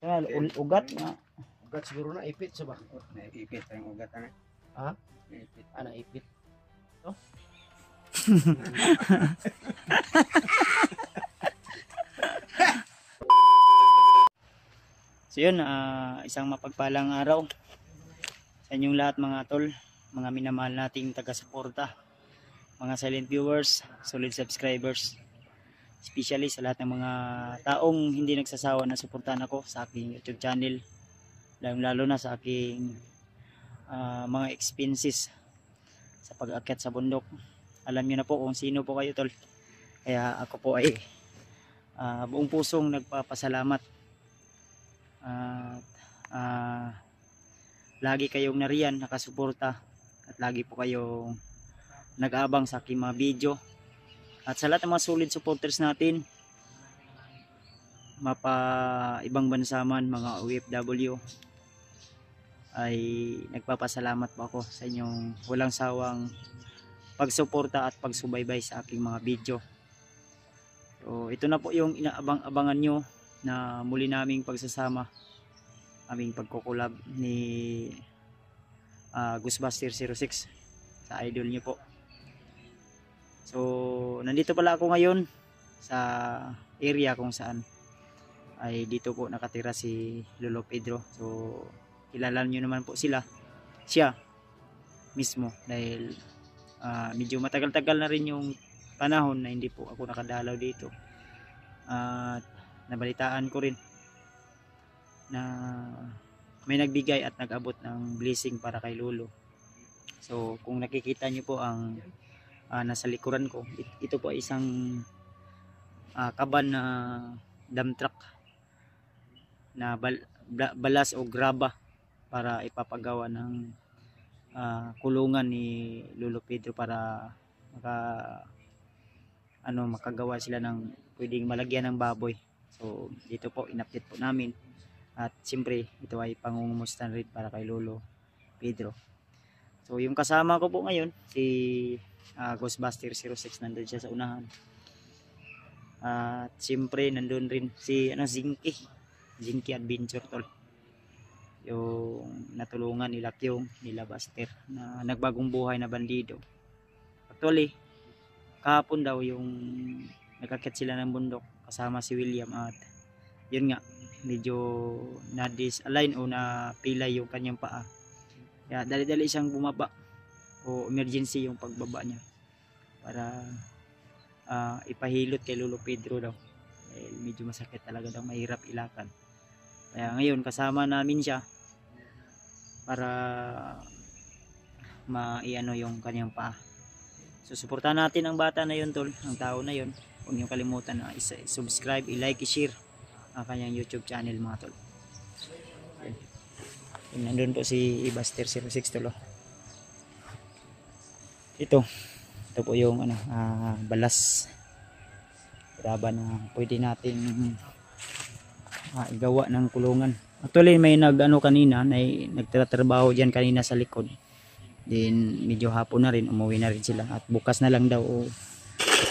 Ugat nga. Ugat siguro na ipit sa ba? Naipit ang ugat ana. Ha? Naipit. Ana ipit. To? So yun, isang mapagpalang araw sa inyong lahat mga tol, mga minamahal nating taga-suporta, mga silent viewers, solid subscribers, especially sa lahat ng mga taong hindi nagsasawa na suportahan ako sa aking YouTube channel, lalo na sa aking mga expenses sa pag-akyat sa bundok. Alam niyo na po kung sino po kayo tol, kaya ako po ay buong pusong nagpapasalamat at lagi kayong nariyan nakasuporta at lagi po kayong nag-aabang sa aking mga video. At sa lahat ng mga solid supporters natin, mapa ibang bansa man, mga OFW, ay nagpapasalamat po ako sa inyong walang sawang pagsuporta at pagsubaybay sa aking mga video. So ito na po yung inaabang-abangan nyo na muli naming pagsasama, aming pagkukulab ni Ghostbuster 06 sa idol nyo po. So nandito pala ako ngayon sa area kung saan ay dito po nakatira si Lolo Pedro. So kilala nyo naman po siya mismo dahil medyo matagal-tagal na rin yung panahon na hindi po ako nakadalaw dito. At nabalitaan ko rin na may nagbigay at nag-abot ng blessing para kay Lolo. So kung nakikita nyo po ang nasa likuran ko, ito po ay isang kaban na dump truck na balas o graba para ipapagawa ng kulungan ni Lolo Pedro para makagawa sila ng pwedeng malagyan ng baboy. So dito po in-update po namin at siyempre ito ay pangungumusta rin para kay Lolo Pedro. So yung kasama ko po ngayon si Ghostbuster 06, nandun siya sa unahan. At siyempre nandun rin si Zinky Adventure tol, yung natulungan nila Kyung, nila Buster na nagbagong buhay na bandido. Actually kahapon daw yung nagkakit sila ng bundok kasama si William at yun nga medyo na-disalign o napilay yung kanyang paa, kaya dali-dali siyang bumaba o emergency yung pagbaba niya para ipahilot kay Lolo Pedro daw dahil medyo masakit talaga daw, mahirap ilakad. Kaya ngayon kasama namin siya para maiano yung kanyang paa. So suportahan natin ang bata na yun tol, ang tao na yun. Huwag niyong kalimutan na i-subscribe, i-like, i-share ang kanyang YouTube channel mga tol. Nandun po si Buster 06 tol. Ito po yung balas graba na pwede nating igawa ng kulungan. Actually may kanina, nagtatrabaho diyan kanina sa likod. Then medyo hapon na rin, umuwi na rin sila at bukas na lang daw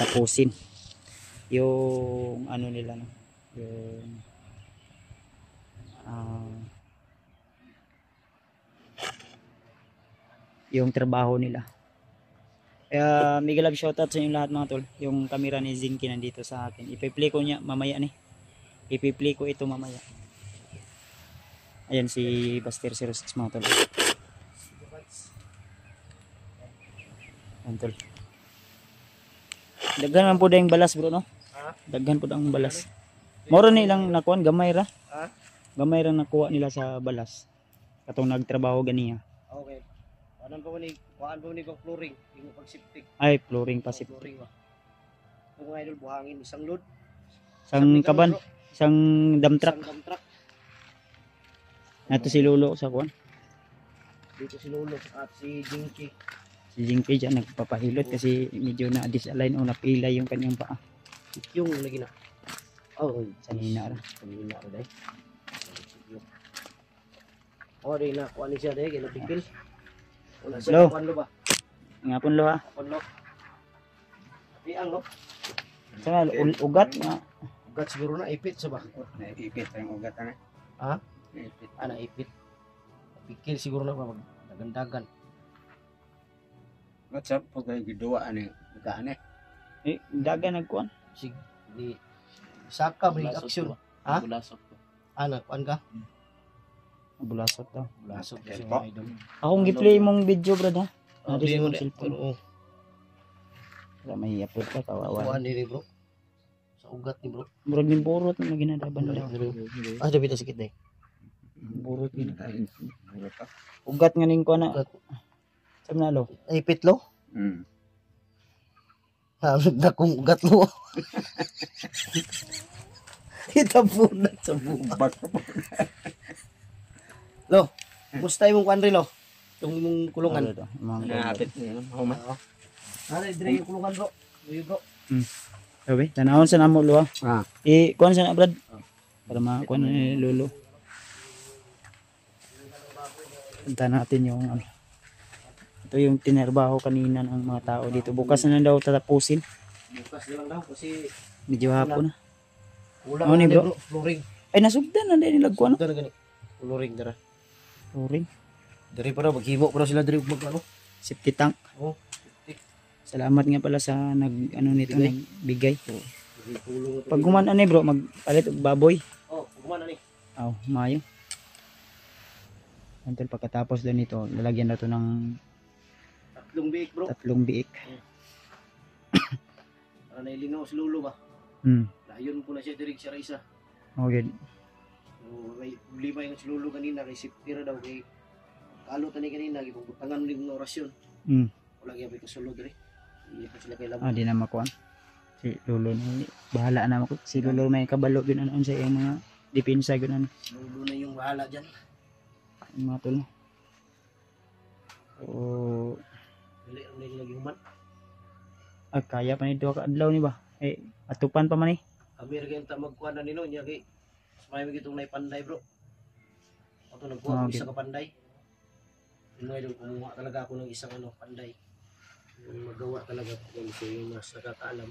tapusin yung nila no, yung trabaho nila. Kaya mega love shoutout sa inyo lahat mga tol. Yung camera ni Zinky nandito sa akin, ipi-play ko niya mamaya ipi-play ko ito mamaya. Ayan si Buster 06 mga tol. Ayan tol, daghan man po dayong balas bro no. Daghan po ang balas. Moro ni lang nakuan, gamay ra. Gamay ra nakuha nila sa balas. Katong nagtrabaho ganiya. Okay. Kuan pa ni kog flooring, yung pagsiptik. Ay, flooring pa sip. Flooring ba. Kung mga idol buhangin isang load. Isang kaban, isang dump truck. Isang dump truck. Nato si Lolo sa kuan. Dito si Lolo at si Jinky. Si Jinky dyan nagpapahilot kasi medyo na-disalign o napila yung kanyang paa. Yung lagi na. Oh, Sanina ra. Sanina ra dai. Oh, di na kuan siya dai, ginapikil. Wala siya kuan lo ba? Ngapon lo ha. Kuan lo. Di ang lo. Sa ugat nga. Ugat siguro na ipit sa ba? Naipit ang ugat ana. Ha? Naipit. Naipit. Pikil siguro na ba magdagandagan. What's up po kayo giduwa ani? Daan eh. Dagan nagkuan. Sig di saka may action. Ha? Bulasok ko. Kuan ka? Bulasot daw. Lasok Okay, si po. mga idol. Akong gi-play mong video brad ha. Oh, Nari di sa mo mong cellphone. Oo. Wala may upload ka kawawa. Kuan diri bro. Sa ugat ni bro. Murag ning burot na ginadaban daw. Dapat na sakit eh. Burot gid. Buro ka. Ugat nga ning kuan na. Ugat. Sab na lo. Naipit lo. Mm. Dakong ugat lo. Itapunan sa buba. Bak Lo, musta imong kuan lo? Yung imong kulungan. Ano daw? Mga naapit niya. Human. Ano dire yung kulungan bro? Uy bro. Sabi, tanawon sa namo lo ha. Ah. Kuan sa na brad. Para makuan ni lolo. Punta natin yung ano. Ito yung tinerbaho kanina ng mga tao dito. Bukas na lang daw tatapusin. Bukas na lang daw kasi Medyo hapon na. kulang Ano ni na bro? bro. Flooring. Ay nasugdan na din nilagkuan. Dara gani. Flooring dara. Flooring. Dari pa daw maghimo pa daw sila dari magano. Safety tank. Oh. Salamat nga pala sa nag ano nito Bigay. nagbigay. Dari tulong ito. Pag guman ani bro, magpalit og baboy. Oh, kumana ni. Aw, mayo. Until pagkatapos doon nito, lalagyan na to ng Tatlong biik bro. 3 biik. Para nailinaw si Lolo ba? Hmm. Layon po na siya direct siya isa. Okay. So, may problema yung si Lolo kanina kay sipira daw kay kalo tani kanina gipubutangan ni ng orasyon. Hmm. Wala gyud ko sulod dire. Iya pa sila kay labo. Ah, di na makuan. Si Lolo na bahala na ako. Si Lolo may kabalo gyud ano sa iyang mga depensa gyud ano. Lolo na yung bahala diyan. Yung mga tol. So, Dili ang nila lagi human. kaya pa nito ka adlaw ni ba? Atupan pa man eh. Kami ra gyud ta magkuan na nino nya kay may gitong nay panday bro. Ato Ah, nagkuha ko okay. isa ka panday. Inoy do kumuha talaga ako ng isang ano panday. Yung magawa talaga kung so yung mas nakakaalam.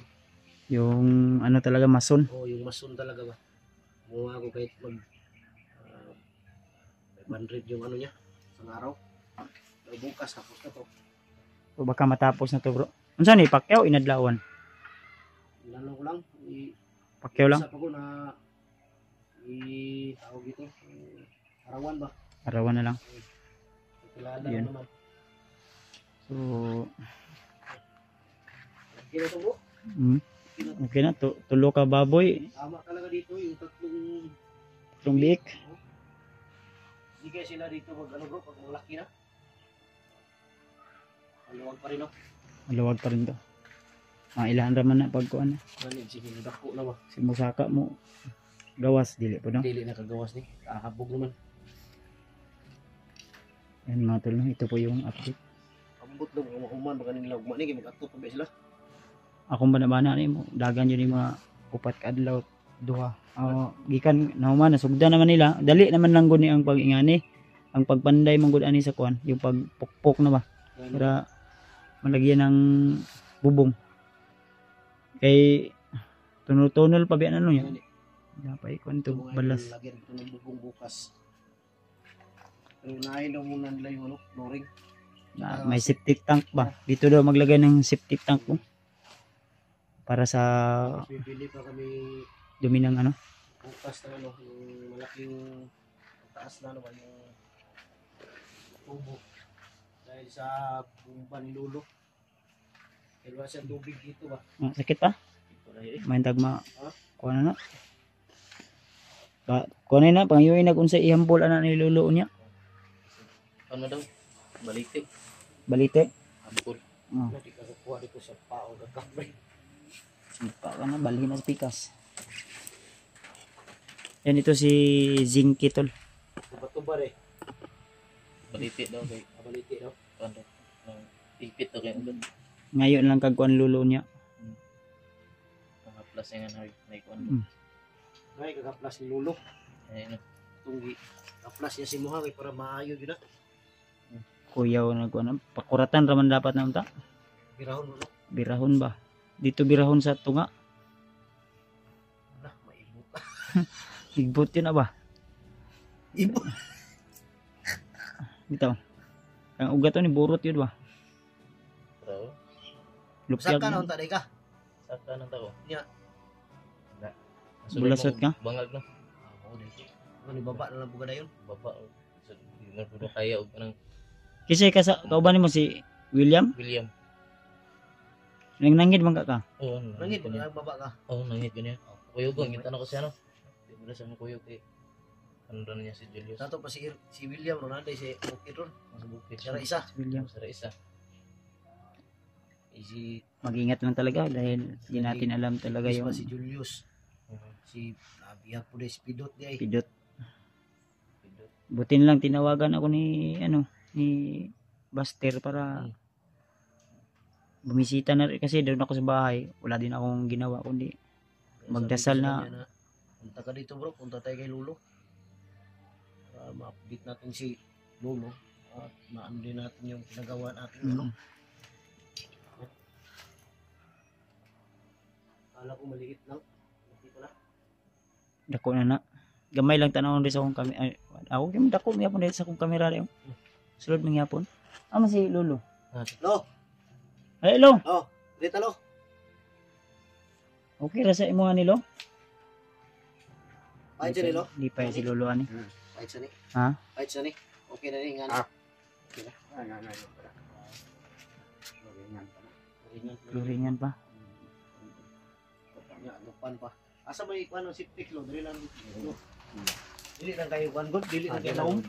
Yung ano talaga mason. Oh, yung masun talaga ba. Kumuha ako kahit mag 500 yung ano niya sa araw. Pero bukas tapos na to. So, baka matapos na to bro. Unsa ni Pacquiao inadlawan? Lalo ko lang Pacquiao lang. isa pa ko na tawag ito arawan ba? Arawan na lang. Kilala Yun. naman. So, Kaya ito bro, okay na to. Tulo ka baboy, tama talaga dito yung tatlong 3 biik. hindi kaya sila dito mag ano bro, pag malaki na. Maluwag pa rin no? Maluwag pa rin to. Mailahan raman na pag kuan. Manig, sige, dako na ba? Si Musaka mo gawas dili po no. Dili na kagawas ni, kahabog naman. Yan mga tol, no? Ito po yung update. Ambot daw, umahuman, baka nila ugma ni, mag-ato pa ba sila? Akong banabana ni mo, dagan yun yung mga upat ka adlaw duha. Gikan nahuman nasugdan naman nila. Dali naman lang gud ni ang pag-ingani. Ang pagpanday man gud ani sa kuan, yung pagpukpok na ba para malagyan ng bubong. Kay tunol-tunol pa biyan ano yan. Dapat kuan to balas. Lagyan ito ng bubong bukas. Pero unahin daw muna nila yung ano, flooring. May septic tank ba? Dito daw maglagay ng septic tank po. Para sa Bibili pa kami dumi ng ano. bukas na ano, yung malaking taas na naman yung tubo. Dahil sa bumba ni Lolo. Dahil wala siyang tubig dito ba? Sakit pa? May tagma kuan na. Kuan na pangyuy nagunsa ihambol ana ni Lolo niya. Ano daw? Balite. Balite. Ambol. Hindi ka kukuha dito sa pao gagambay. Sipa ka na balhin na sa pikas. Yan ito si Zinky tol. Tuba-tuba eh. Balite daw kay Kabaliti daw. ano? Ipit daw kay ulan. Ngayon lang kag kuan Lolo niya. Mga plus nga na ikuan. Ngay kagaplas ni Lolo. Ayun. Tunggi. Kaplas niya si Muha kay para maayo yun na. Kuyaw na kuan pakuratan raman dapat na unta. Birahon mo no. Birahon ba? Dito birahon sa tunga. Nah, maibot. Higbot yun na ba? Ibo. Bitaw. Ang ugat to ni burot yun ba? Pero, Lupyag. Saka na unta day ka. saka ng tao. Nya. Bulasot ka? Bangag na. Oo din. Ano baba na lang buga dayon. Baba. So, di na po kaya og anang Kasi kauban mo si William, William. nangnangid man ka. Oo, Nangit niya. na baba ka. Oo, nangit ko niya. Kuyog ang kita na ko siya no. Di mo na siya kuyog eh. Ano na niya si Julius. Sato pa si William Ronaldo si Bukid ron. Mas bukit Sara isa. Si William. Sara isa. Si Mag-ingat lang talaga dahil hindi natin alam talaga Ispa yung si Julius. Si Abiyag po si Pidot di ay. pidot. Pindot. Butin lang tinawagan ako ni Buster para bumisita na rin kasi doon ako sa bahay. Wala din akong ginawa kundi magdasal Sabi ko na. sa kanya punta ka dito bro, punta tayo kay Lolo. Para ma-update natin si Lolo. At maano din natin yung pinagawa natin. Ano? Kala ko maliit lang. Hindi pala. Dako na. Gamay lang tanawon din sa akong kamera. Ako yung dako may hapon din sa akong kamera rin. Sulod mga hapon. Ama si Lolo. Lo, Ay, Lo. dito lo. Okay ra sa imo ani Lo? Pahit siya ni lo. Di pa si Lolo ani. Pahit siya ni. Ha? Pahit siya ni. Okay na rin nga. Ah. Ano na yun pala. Loringan pa na. Luringan pa. Ya, lupan pa. Asa may kuan si Tik lo, dili lang. Dili lang kayo kuan god, dili lang kayo naum.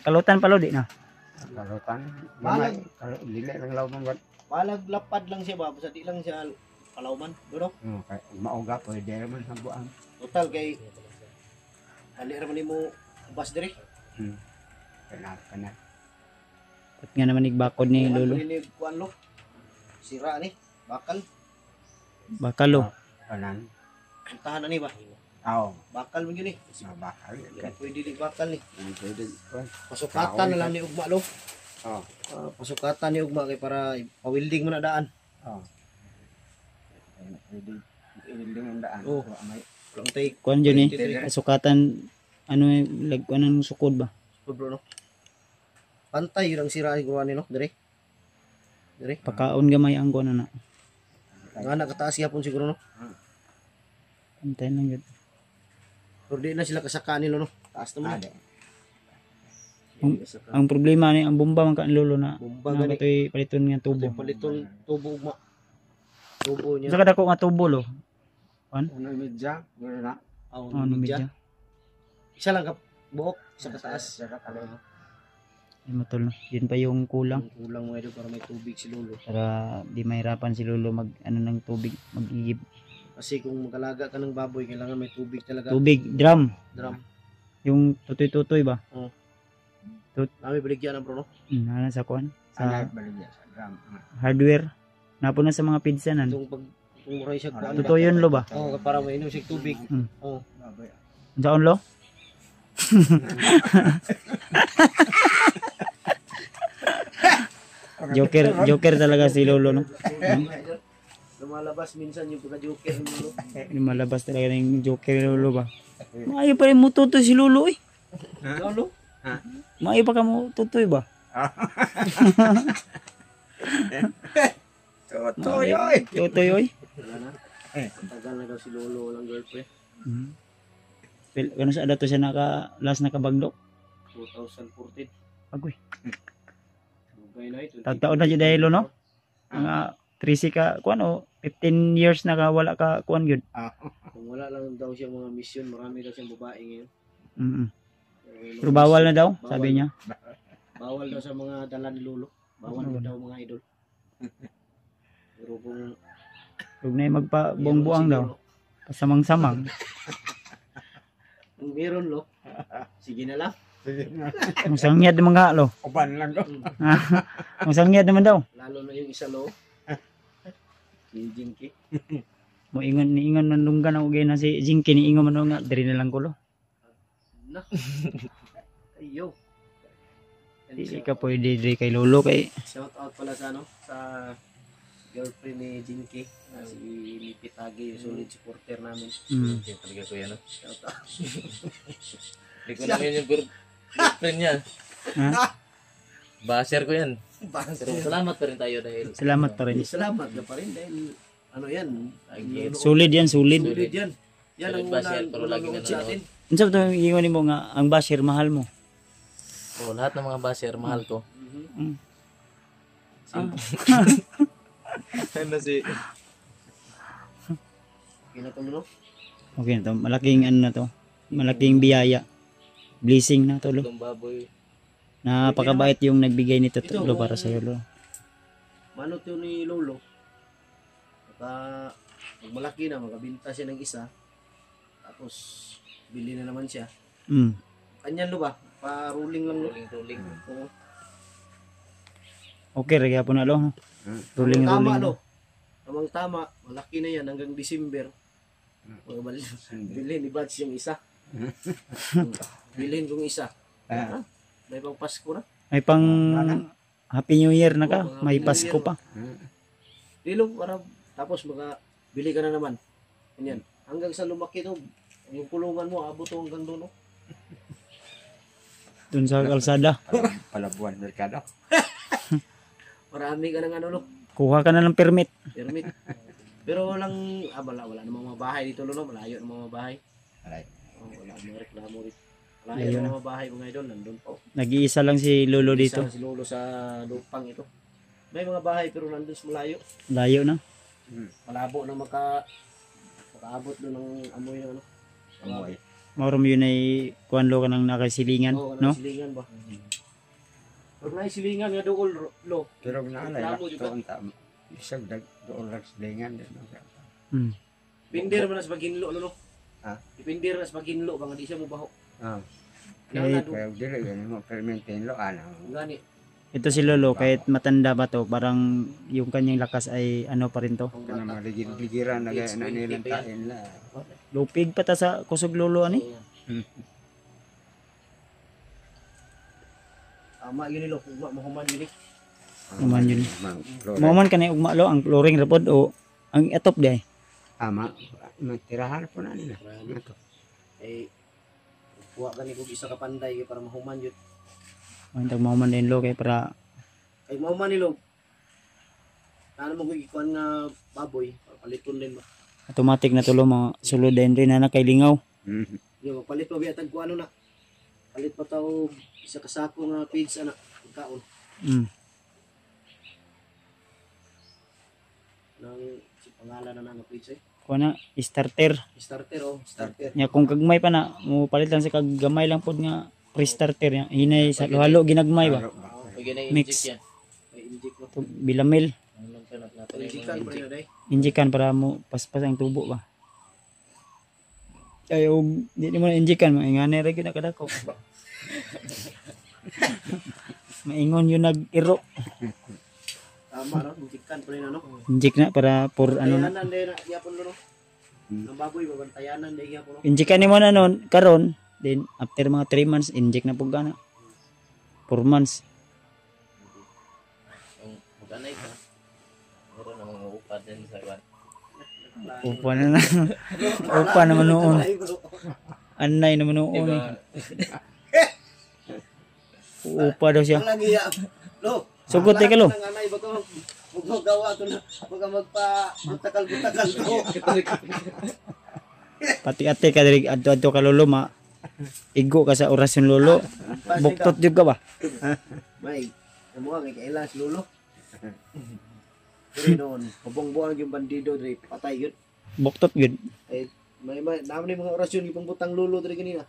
Kalutan pa Lo di na. Kalutan. Balag. Dili lang law mong gat. Balag lapad lang siya ba, basta di lang siya kalawman, do Mauga pwede naman sa buang. Total kay ali ra man nimo bus diri. Kana. At nga naman igbakod ni Lolo. Ni kuan lo. Sira ni, bakal. Bakal Lo. Kanan. Tahan na ni ba? Aw, Bakal man yun ni. mabakal. Pwede di bakal ni. Pwede. Pasukatan na lang ni ugma lo. Oh. Pasukatan ni ugma kay para pa-welding mo na daan. Oh. Pwede. Pwede ang daan. Oh. May Lang tay Kuan dyan eh. 23. Sukatan, anong sukod ba? bro no. Pantay yun ang sira ni kuan ni no, diri. Diri. Pakaon gamay ang kuan na. Nga nakataas yapon siguro no. Antay lang yun. Pero di na sila kasaka nilo no. Taas naman. ade. Ang problema ni ang bomba man kan Lolo na Bomba na gani. katoy paliton nga tubo. Paliton tubo ugma. Tubo niya. Sa kadako nga tubo Lo. Ano medya? Gano'n na. Ano medya? Isa lang ka buok sa kataas. Saka kalayo. Ay matol no. Yun pa yung kulang. Ang kulang mo ito para may tubig si Lolo. Para di mahirapan si Lolo mag ng tubig, mag-igib. Kasi kung magalaga ka ng baboy, kailangan may tubig talaga. Tubig, drum. Drum. Yung tutoy-tutoy ba? Nami baligyan ng bro no. Ano sa kuan? Sa Sa baligya sa gram. hardware. Napo na sa mga pidsanan. Itong pag kung muray siya kuan. Totoo yun Lo ba? Oo, para may inom siya tubig. Oo. Baboy. Saan Lo? Joker talaga si Lolo no. Lumalabas minsan yung pagka-joker ng Lolo. Lumalabas talaga ng Joker ni Lolo ba? Maayo pa rin mo tutoy si Lolo eh. Lolo? Maayo pa ka mo tutoy ba? Totoy oy. Tutoy oy. Wala na. Tagal na daw si Lolo walang girlfriend. Kano sa dato siya last nakabagdok? 2014. Agoy. Bugay na ito. Tagtaon na dyan dahil no? Mga 3 ka kuan o 15 years na ka wala ka kuan gyud. Kung wala lang daw siya mga mission, marami daw siyang babae ngayon. Pero bawal na daw, sabi niya. Bawal daw sa mga dala ni Lolo. Bawal daw mga idol. Pero kung Huwag na yung magpa-buang-buang daw. Pasamang-samang. kung meron lo, sige na lang. Ang sangyad naman nga lo. Uban lang do. Ang sangyad naman daw. Lalo na yung isa lo. Si Jinky. Mo ingon man lunggan ako na si Jinky ni ingon man nga diri na lang ko lo. Na. Ayo. Di ka pwede diri kay Lolo kay Shout out pala sa ano, sa girlfriend ni Jinky. Si Lipit Agi, yung solid supporter namin. Yung talaga kuya, no? Shout out. Hindi ko namin yung girlfriend niya. Ha? Basher ko yan. Basta. Pero salamat pa rin tayo dahil Salamat pa rin. Salamat ka pa rin dahil ano yan. Solid yan, solid. Solid yan. Yan ang Solid basher, unang pero lagi unang na sa atin. Ano sabi ito, iwan mo nga, ang basher, mahal mo. lahat ng mga basher, mahal ko. Mm. Ano si... Kinatulo no? Okay na to, malaking ano na to. Malaking biyaya. Blessing na to, lo. Itong baboy. Napakabait yung nagbigay nito, Ito, lo, para sa iyo, lo. Manot yun ni Lolo. Pag malaki na, magkabinta siya ng isa. Tapos, bili na naman siya. Mm. Kanyan lo ba? Pa-rolling lang lo. Rolling. Oo. Okay, regya po na, lo. Rolling, Tama rolling. lo. Tamang tama. Malaki na yan hanggang December. Bilhin ni Bads yung isa. Bilhin kong isa. Ha? May pang Pasko na. May pang Happy New Year na ka. Oo, May Happy New Pasko Year. pa. Dilo, para tapos bili ka na naman. Ganyan. Hanggang sa lumaki to, yung kulungan mo, abot to hanggang doon. No? Dun sa kalsada. Palabuan Merkado. Marami ka ng ano, no? Kuha ka na ng permit. Permit. Pero walang, wala namang mga bahay dito, no? Malayo ng mga bahay. Alay. Oh, wala namang reklamo dito. Layo Malayo na. ng mga bahay mga idol, nandun po. Nag-iisa lang si Lolo dito. Si Lolo sa lupang ito. May mga bahay pero nandun sa malayo. Layo na. Malabo na makaabot doon ng amoy ng ano. Amoy. Maurom yun ay kuwanlo ka ng nakasilingan, Oo, no? silingan ba? Pag naisilingan nga doon, lo. Pero naalay, Reklamo juga. doon tama. Isang doon lang silingan. Mm. Pindir mo na sa paginlo, no? Ha? Ipindir na sa paginlo, baka di siya mo baho. Ah, Yan na kaya dili yun mo permintin lo ano. Gani. Ito si Lolo, kahit matanda ba to, parang yung kanyang lakas ay ano pa rin to. Ang Kana bata. maligid-ligiran na gaya na nilang tain la. Lupig pa ta sa kusog Lolo, ani? Tama yun nilo, ugma mahuman yun eh. Naman yun. Flores. Mauman ka na ugma lo, ang chlorine rapod o ang etop di ay. Ama, matirahan po na nila. Eh, kuha ka ni kung isa ka panday para mahuman yun. Ang tag mauman din lo kay para Kay mahuman nilo. Ano mo kung ikuan nga baboy, para paliton din ba? automatic na tulo mga sulod din rin na nakailingaw. Yung palit pa biya tag kuano na. Palit pa taw isa ka sako nga pigs ana, kaon. Mm. Nang si pangalan na nga pigs eh. Kuha na, starter. Starter oh, starter. Nya kung kagmay pa na, mo palitan sa kaggamay lang pod nga pre-starter nya. Hinay sa halo ginagmay ba? Pag yun ay Mix. inject yan. Ay inject mo. To bilamil, Ano lang siya natin Injectan pa rin eh. injikan para mo paspas ang tubo ba. Ay og di mo na injikan mo ingane ra gyud kadako. Maingon yun nag-iro. Tama no, injectan pa rin ano. Injik na para for ano na. Tayanan din na yapon lo no. Ang baboy babantayanan din yapon no. Injikan nimo na nun karon, then after mga 3 months injik na pug kana. 4 months. Yung mag-anay ka. Meron namang upad din sa iwan. Upa na na. Upa naman noon. Ay, bro. Anay naman noon. Diba? Upa daw siya. Ang lagi ya. Lo. Sugot ka lo. Ang anay ba ko magawa to na. Pag magpa butakal ko. Pati ate ka diri adto ka lolo ma. Igo ka sa orasyon lolo. Buktot jud ka ba? May, amo nga kailan si Lolo. Pero noon, pabongbuang yung bandido dre patay yun. Buktot gud. Ay may naman yung mga orasyon yung pambutang Lolo dre kanina.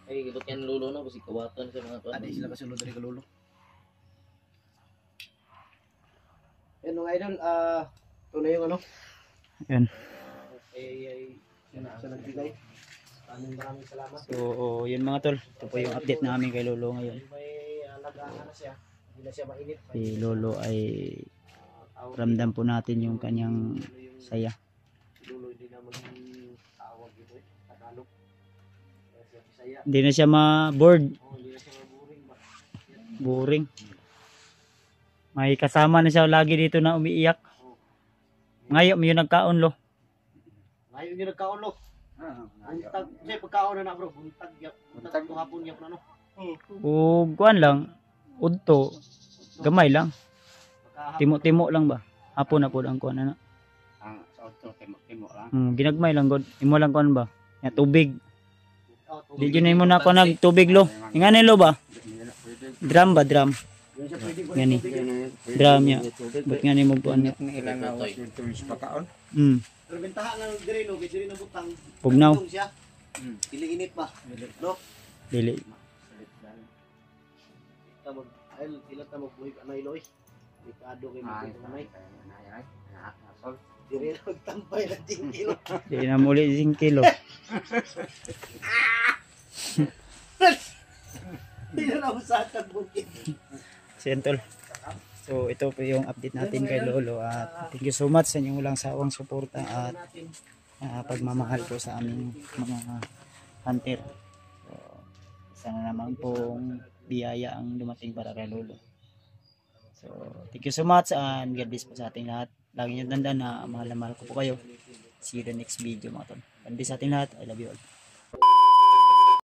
Ay, ibot yan lulo na kasi kawatan sa mga tuwan. Aday sila kasunod dre ka Lolo. Yan mga idol, ito na yung ano. Yan. Ay, sa nagbigay. Maraming salamat. So, yun mga tol. Ito po yung update namin kay Lolo ngayon. May alagaan na siya. Hindi na siya mainit. Si Lolo ay ramdam po natin yung kanyang saya. Si Lolo hindi naman tawag dito eh. Tagalog. Kaya siya Bisaya. Hindi na siya ma-bored. Oh, hindi na siya maburing ba? Boring. May kasama na siya lagi dito na umiiyak. Ngayon, may nagkaon lo. Ngayon yung nagkaon lo. Ah, Buntag, kasi pagkaon na bro, buntag to hapon yap na no. O kuan lang, udto, gamay lang. Pagkahapon. Timo-timo lang ba? Hapon na po ang kuan na. ang sa auto timo lang. Ginagmay lang god. Imo lang kuan ba? Ya tubig. Oh, Di gyud imo na ko nag tubig lo. Ingani lo ba? Hindi na pwede. Drum ba drum? Yun siya pwede ko Gani. tubig. Drum ya. Ba't nga mo kuan niya? Ilang awas yung tuwis pagkaon. Pero bentahan ng dire no, kay dire na butang. Pugnaw. Tugtog siya. Dili init pa. No. Dili. Tamo ay ilan ta magbuhi ka na iloy. Delikado kay Ay, mga nanay. ay, asol. Dire na magtampay lang 10 kilo. Di na muli 5 kilo. Hindi na usakan bukid. Sentol. So ito po yung update natin kay Lolo at thank you so much sa inyong walang sawang suporta at pagmamahal po sa aming mga hunter. So, isa na naman pong biyaya ang dumating para kay Lolo. So thank you so much and God bless po sa ating lahat. Lagi niyo tandaan na mahal na mahal ko po kayo. See you the next video mga tol. God bless sa ating lahat. I love you all.